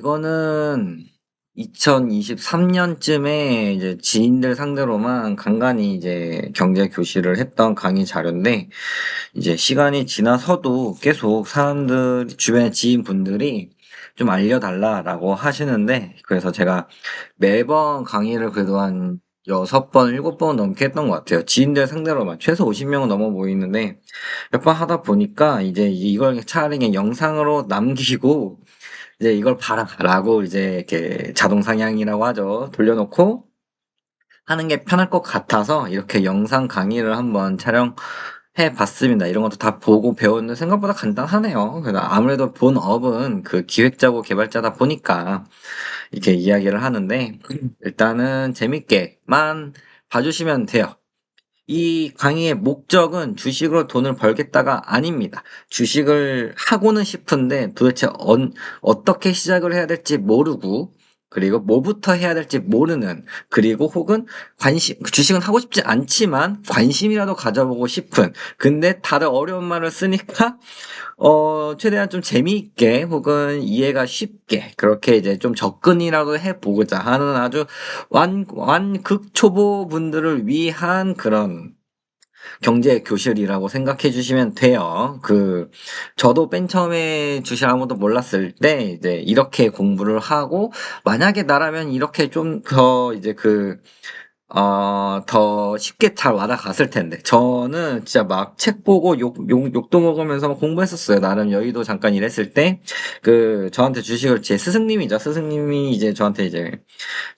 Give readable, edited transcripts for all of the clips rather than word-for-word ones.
이거는 2023년쯤에 이제 지인들 상대로만 간간히 이제 경제 교실을 했던 강의 자료인데, 이제 시간이 지나서도 계속 사람들, 주변의 지인분들이 좀 알려달라라고 하시는데, 그래서 제가 매번 강의를 그래도 한 6번, 7번 넘게 했던 것 같아요. 지인들 상대로만 최소 50명은 넘어 보이는데, 몇 번 하다 보니까 이제 이걸 차라리 그냥 영상으로 남기고, 이제 이걸 봐라라고 이제 이렇게 자동 상향이라고 하죠. 돌려놓고 하는 게 편할 것 같아서 이렇게 영상 강의를 한번 촬영해 봤습니다. 이런 것도 다 보고 배우는 생각보다 간단하네요. 그래서 아무래도 본업은 그 기획자고 개발자다 보니까 이렇게 이야기를 하는데 일단은 재밌게만 봐주시면 돼요. 이 강의의 목적은 주식으로 돈을 벌겠다가 아닙니다. 주식을 하고는 싶은데 도대체 어떻게 시작을 해야 될지 모르고, 그리고 뭐부터 해야 될지 모르는, 그리고 혹은 주식은 하고 싶지 않지만 관심이라도 가져보고 싶은, 근데 다들 어려운 말을 쓰니까 최대한 좀 재미있게 혹은 이해가 쉽게 그렇게 이제 좀 접근이라도 해보고자 하는 아주 극초보 분들을 위한 그런 경제 교실이라고 생각해 주시면 돼요. 저도 맨 처음에 주식 아무도 몰랐을 때 이제 이렇게 공부를 하고 만약에 나라면 이렇게 좀 더 이제 더 쉽게 잘 와닿았을 텐데. 저는 진짜 막 책 보고 욕도 먹으면서 막 공부했었어요. 나름 여의도 잠깐 일했을 때, 저한테 주식을 제 스승님이죠. 스승님이 이제 저한테 이제,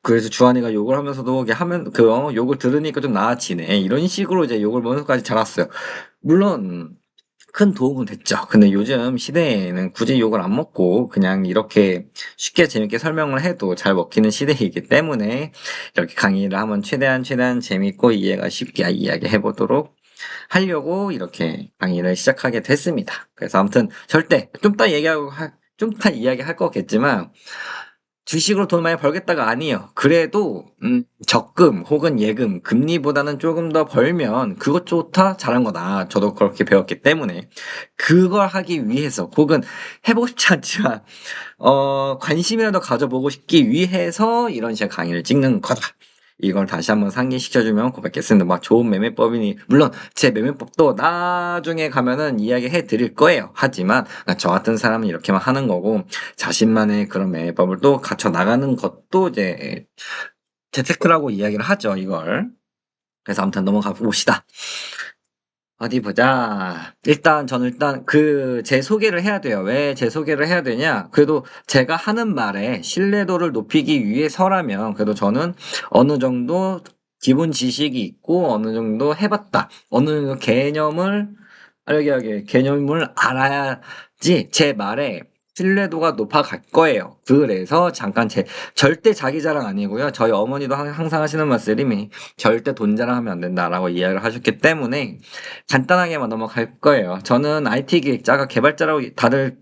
그래서 주한이가 욕을 하면서도 이게 욕을 들으니까 좀 나아지네. 이런 식으로 이제 욕을 먹으면서까지 자랐어요. 물론, 큰 도움은 됐죠. 근데 요즘 시대에는 굳이 욕을 안 먹고 그냥 이렇게 쉽게 재밌게 설명을 해도 잘 먹히는 시대이기 때문에 이렇게 강의를 한번 최대한 재밌고 이해가 쉽게 이야기해 보도록 하려고 이렇게 강의를 시작하게 됐습니다. 그래서 아무튼 절대 좀 이따 이야기할 거겠지만 주식으로 돈 많이 벌겠다가 아니에요. 그래도 적금 혹은 예금, 금리보다는 조금 더 벌면 그것 좋다, 잘한 거다. 저도 그렇게 배웠기 때문에 그걸 하기 위해서 혹은 해보고 싶지 않지만 관심이라도 가져보고 싶기 위해서 이런 식의 강의를 찍는 거다. 이걸 다시 한번 상기시켜주면 고맙겠습니다. 막 좋은 매매법이니, 물론 제 매매법도 나중에 가면은 이야기해 드릴 거예요. 하지만 저 같은 사람은 이렇게만 하는 거고, 자신만의 그런 매매법을 또 갖춰 나가는 것도 이제 재테크라고 이야기를 하죠, 이걸. 그래서 아무튼 넘어가 봅시다. 어디 보자. 저는 제 소개를 해야 돼요. 왜 제 소개를 해야 되냐? 그래도 제가 하는 말에 신뢰도를 높이기 위해서라면, 그래도 저는 어느 정도 기본 지식이 있고, 어느 정도 해봤다. 어느 정도 개념을 알아야지 제 말에 신뢰도가 높아갈 거예요. 그래서 잠깐 절대 자기 자랑 아니고요. 저희 어머니도 항상 하시는 말씀이 절대 돈 자랑하면 안 된다라고 이야기를 하셨기 때문에 간단하게만 넘어갈 거예요. 저는 IT 기획자가 개발자라고 다들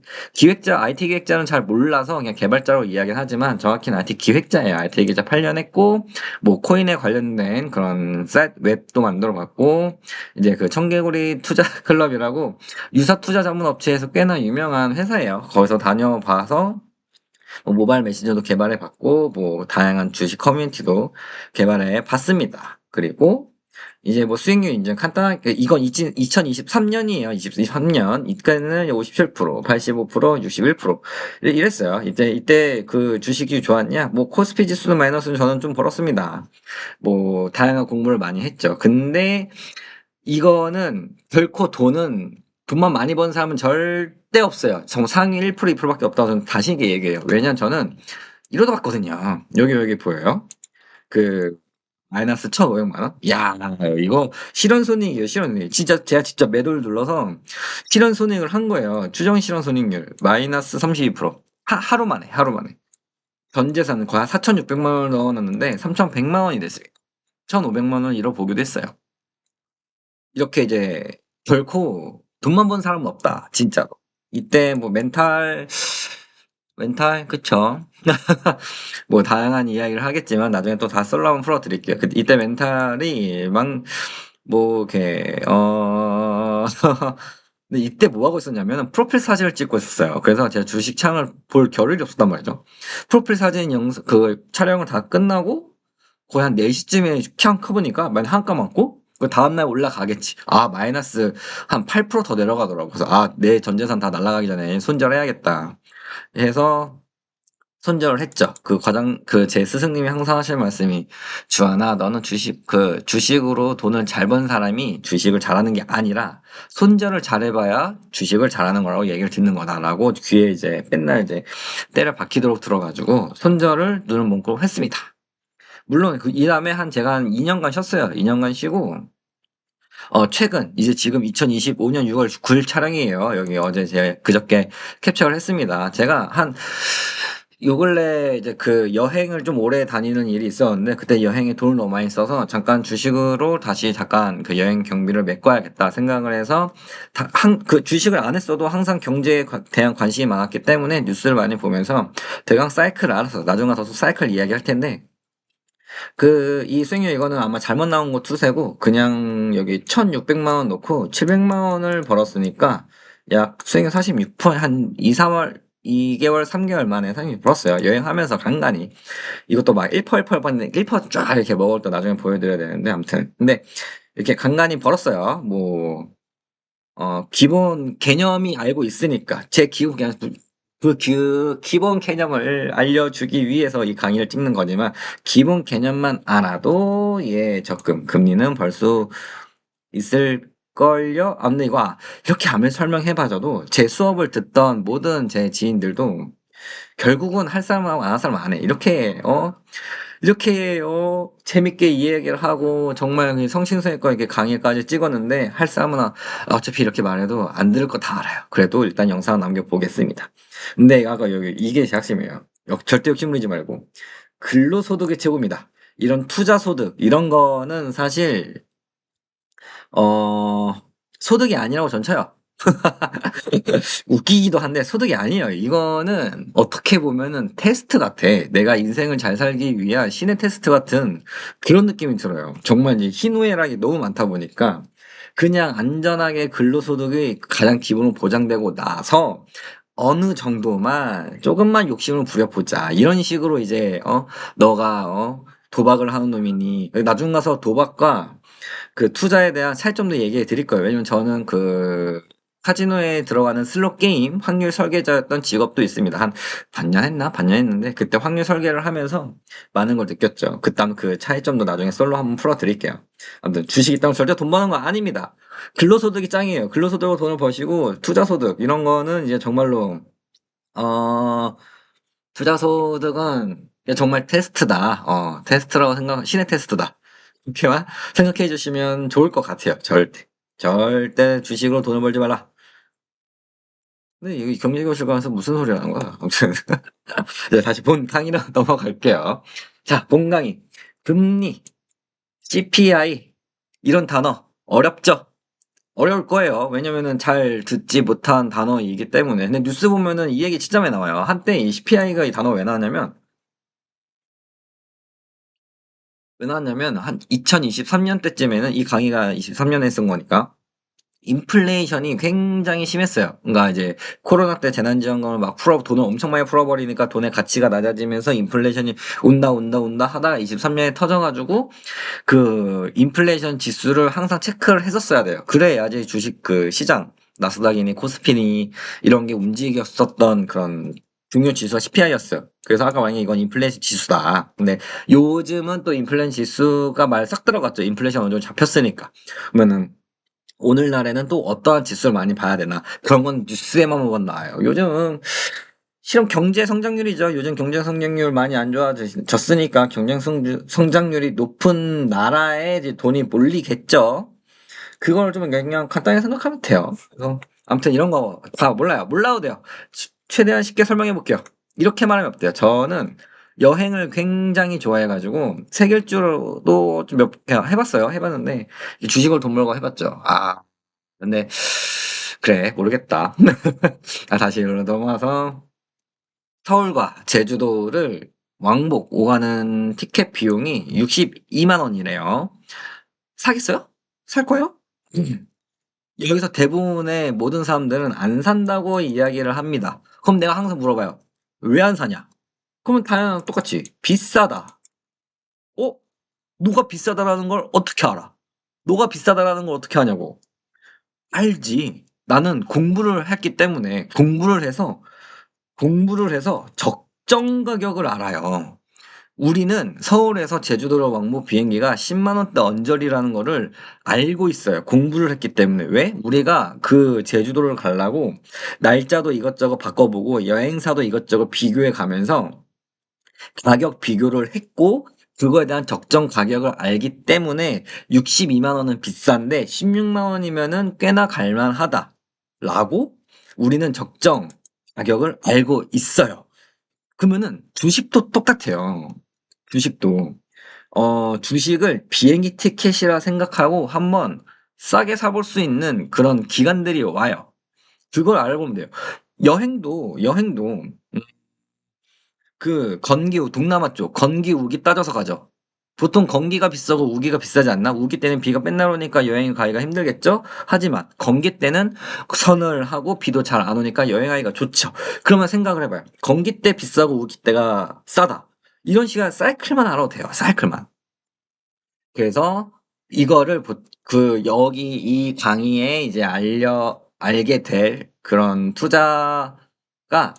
IT 기획자는 잘 몰라서 그냥 개발자라고 이야기를 하지만 정확히는 IT 기획자예요. IT 기획자 8년 했고 뭐 코인에 관련된 그런 사이트 웹도 만들어 봤고 이제 청개구리 투자 클럽이라고 유사 투자 전문 업체에서 꽤나 유명한 회사예요. 거기서 다녀봐서 뭐 모바일 메신저도 개발해 봤고 뭐 다양한 주식 커뮤니티도 개발해 봤습니다. 그리고 이제 뭐 수익률 인증 간단하게 이건 2023년이에요. 2023년 이때는 57%, 85%, 61% 이랬어요. 이때 그 주식이 좋았냐? 뭐 코스피 지수는 마이너스는 저는 좀 벌었습니다. 뭐 다양한 공부를 많이 했죠. 근데 이거는 결코 돈만 많이 번 사람은 절대 없어요. 정말 상위 1%, 2%밖에 없다고 저는 다시 얘기해요. 왜냐면 저는 이러다 봤거든요. 여기 보여요? 그 마이너스 1,500만 원? 야, 이거 실현손익이에요, 실현손익. 진짜 제가 직접 매도를 눌러서 실현손익을 한 거예요. 추정 실현손익률 마이너스 32%. 하루 만에. 전 재산은 거의 4,600만 원을 넣어놨는데 3,100만 원이 됐어요. 1,500만 원 잃어보기도 했어요. 이렇게 이제 결코 돈만 번 사람은 없다, 진짜로. 이때 뭐 멘탈, 그쵸. 뭐 다양한 이야기를 하겠지만 나중에 또 다 썰로 한번 풀어드릴게요. 이때 멘탈이 뭐 이렇게 근데 이때 뭐 하고 있었냐면은 프로필 사진을 찍고 있었어요. 그래서 제가 주식 창을 볼 겨를이 없었단 말이죠. 프로필 사진 영상 그 촬영을 다 끝나고 거의 한 4시쯤에 캬 커보니까 맨 한가 많고 그 다음날 올라가겠지. 아 마이너스 한 8%더 내려가더라고. 그래서 아 내 전재산 다 날아가기 전에 손절해야겠다 해서 손절을 했죠. 그 과장 그 제 스승님이 항상 하실 말씀이 주하나 너는 주식으로 돈을 잘 번 사람이 주식을 잘하는 게 아니라 손절을 잘해봐야 주식을 잘하는 거라고 얘기를 듣는 거다라고 귀에 이제 맨날 이제 때려 박히도록 들어가지고 손절을 눈을 몽고 했습니다. 물론 이 다음에 제가 한 2년간 쉬었어요. 2년간 쉬고 최근 이제 지금 2025년 6월 9일 촬영이에요. 여기 어제 제가 그저께 캡처를 했습니다. 제가 한 요 근래 이제 그 여행을 좀 오래 다니는 일이 있었는데 그때 여행에 돈을 너무 많이 써서 잠깐 주식으로 다시 잠깐 그 여행 경비를 메꿔야겠다 생각을 해서 그 주식을 안 했어도 항상 경제에 대한 관심이 많았기 때문에 뉴스를 많이 보면서 대강 사이클을 알아서 나중에 가서 사이클 이야기할 텐데 이 수익률 이거는 아마 잘못 나온 거 투세고 그냥 여기 1,600만 원 넣고 700만 원을 벌었으니까 약 수익률 46%, 한 2, 3월 2개월, 3개월 만에 46% 벌었어요. 여행하면서 간간히. 이것도 막 1% 봤는데 1%쫙 이렇게 먹을 때 나중에 보여드려야 되는데 아무튼 근데 이렇게 간간히 벌었어요. 뭐 기본 개념이 알고 있으니까 제 기본 그냥 기본 개념을 알려주기 위해서 이 강의를 찍는 거지만 기본 개념만 알아도 적금 금리는 벌 수 있을걸요? 근데 이거 이렇게 아무리 설명해봐줘도 제 수업을 듣던 모든 제 지인들도 결국은 할 사람하고 안 할 사람 안 해. 이렇게 재밌게 이야기를 하고 정말 성심성의껏 이렇게 강의까지 찍었는데 할 사람은 어차피 이렇게 말해도 안 들을 거 다 알아요. 그래도 일단 영상 남겨보겠습니다. 근데 아까 여기 이게 제 핵심이에요. 절대 욕심 부리지 말고 근로소득이 최고입니다. 이런 투자소득 이런 거는 사실 어 소득이 아니라고 전 쳐요. 웃기기도 한데 소득이 아니에요. 이거는 어떻게 보면은 테스트 같아. 내가 인생을 잘 살기 위한 신의 테스트 같은 그런 느낌이 들어요. 정말 이제 희노애락이 너무 많다 보니까 그냥 안전하게 근로소득이 가장 기본으로 보장되고 나서 어느 정도만 조금만 욕심을 부려보자. 이런 식으로 이제 너가 도박을 하는 놈이니 나중 가서 도박과 그 투자에 대한 차이점도 얘기해 드릴 거예요. 왜냐면 저는 그 카지노에 들어가는 슬롯 게임 확률 설계자였던 직업도 있습니다. 한 반년 했나? 반년 했는데 그때 확률 설계를 하면서 많은 걸 느꼈죠. 그다음 그 차이점도 나중에 솔로 한번 풀어 드릴게요. 아무튼 주식 있다고 절대 돈 버는 거 아닙니다. 근로소득이 짱이에요. 근로소득으로 돈을 버시고 투자소득 이런 거는 이제 정말로 어 투자소득은 정말 테스트다. 테스트라고 신의 테스트다. 이렇게만 생각해 주시면 좋을 것 같아요. 절대 주식으로 돈을 벌지 말라. 근데 여기 경제교실 가서 무슨 소리 하는 거야? 아무튼 이제 다시 본 강의로 넘어갈게요. 자, 본 강의. 금리, CPI 이런 단어 어렵죠? 어려울 거예요. 왜냐면은 잘 듣지 못한 단어이기 때문에. 근데 뉴스 보면은 이 얘기 진짜 많이 나와요. 한때 이 CPI가 이 단어가 왜 나왔냐면 한 2023년 때쯤에는 이 강의가 23년에 쓴 거니까 인플레이션이 굉장히 심했어요. 그러니까 이제 코로나 때 재난지원금을 막 돈을 엄청 많이 풀어버리니까 돈의 가치가 낮아지면서 인플레이션이 온다 하다가 23년에 터져가지고 그 인플레이션 지수를 항상 체크를 했었어야 돼요. 그래야지 주식 그 시장 나스닥이니 코스피니 이런 게 움직였었던 그런 중요 지수가 CPI였어요. 그래서 아까 만약에 이건 인플레이션 지수다. 근데 요즘은 또 인플레이션 지수가 말 싹 들어갔죠. 인플레이션 어느 정도 잡혔으니까. 그러면은 오늘날에는 또 어떠한 지수를 많이 봐야 되나 그런 건 뉴스에만 보면 나와요. 요즘 실은 경제 성장률이죠. 요즘 경제 성장률 많이 안 좋아졌으니까 경제 성장률이 높은 나라에 이제 돈이 몰리겠죠. 그걸 좀 그냥 간단히 생각하면 돼요. 그래서 아무튼 이런 거 다 몰라요. 몰라도 돼요. 최대한 쉽게 설명해 볼게요. 이렇게 말하면 어때요? 저는 여행을 굉장히 좋아해가지고 세계 일주도 좀 그냥 해봤어요. 해봤는데 주식을 돈 벌고 해봤죠. 근데 그래 모르겠다. 다시 넘어와서 서울과 제주도를 왕복 오가는 티켓 비용이 62만 원이래요. 사겠어요? 살 거예요? 여기서 대부분의 모든 사람들은 안 산다고 이야기를 합니다. 그럼 내가 항상 물어봐요. 왜 안 사냐? 그러면 당연히 똑같이 비싸다. 어? 너가 비싸다라는 걸 어떻게 알아? 너가 비싸다라는 걸 어떻게 아냐고. 알지. 나는 공부를 했기 때문에 공부를 해서 적정 가격을 알아요. 우리는 서울에서 제주도로 왕복 비행기가 10만 원대 언저리라는 거를 알고 있어요. 공부를 했기 때문에. 왜? 우리가 그 제주도를 가려고 날짜도 이것저것 바꿔보고 여행사도 이것저것 비교해 가면서 가격 비교를 했고 그거에 대한 적정 가격을 알기 때문에 62만 원은 비싼데 16만 원이면은 꽤나 갈만하다라고 우리는 적정 가격을 알고 있어요. 그러면은 주식도 똑같아요. 주식도. 주식을 비행기 티켓이라 생각하고 한번 싸게 사볼 수 있는 그런 기간들이 와요. 그걸 알아보면 돼요. 여행도 그 건기 동남아 쪽 건기 우기 따져서 가죠. 보통 건기가 비싸고 우기가 비싸지 않나? 우기 때는 비가 맨날 오니까 여행 가기가 힘들겠죠? 하지만 건기 때는 서늘하고 비도 잘 안 오니까 여행하기가 좋죠. 그러면 생각을 해봐요. 건기 때 비싸고 우기 때가 싸다. 이런 시간 사이클만 알아도 돼요. 사이클만. 그래서 이거를 여기 이 강의에 이제 알게 될 그런 투자가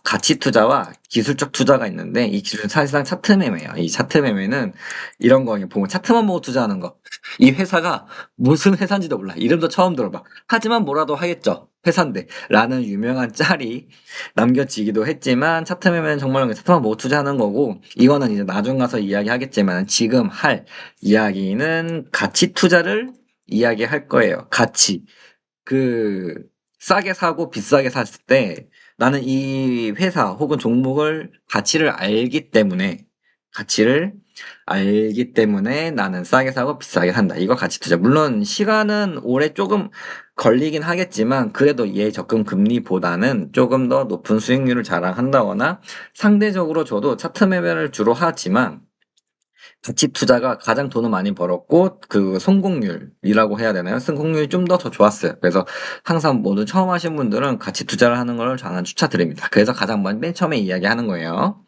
가치 투자와 기술적 투자가 있는데 이 기술은 사실상 차트 매매예요. 이 차트 매매는 이런 거 보면 차트만 보고 투자하는 거. 이 회사가 무슨 회사인지도 몰라. 이름도 처음 들어봐. 하지만 뭐라도 하겠죠. 회사인데. 라는 유명한 짤이 남겨지기도 했지만 차트 매매는 정말 차트만 보고 투자하는 거고 이거는 이제 나중 가서 이야기하겠지만 지금 할 이야기는 가치 투자를 이야기할 거예요. 가치. 그 싸게 사고 비싸게 샀을 때 나는 이 회사 혹은 종목을 가치를 알기 때문에 나는 싸게 사고 비싸게 산다. 이거 가치 투자. 물론 시간은 오래 조금 걸리긴 하겠지만 그래도 얘 적금 금리보다는 조금 더 높은 수익률을 자랑한다거나 상대적으로 저도 차트 매매를 주로 하지만 가치 투자가 가장 돈을 많이 벌었고 그 성공률이라고 해야 되나요? 성공률이 좀 더 좋았어요. 그래서 항상 모두 처음 하신 분들은 가치 투자를 하는 걸 저는 추천드립니다. 그래서 가장 맨 처음에 이야기하는 거예요.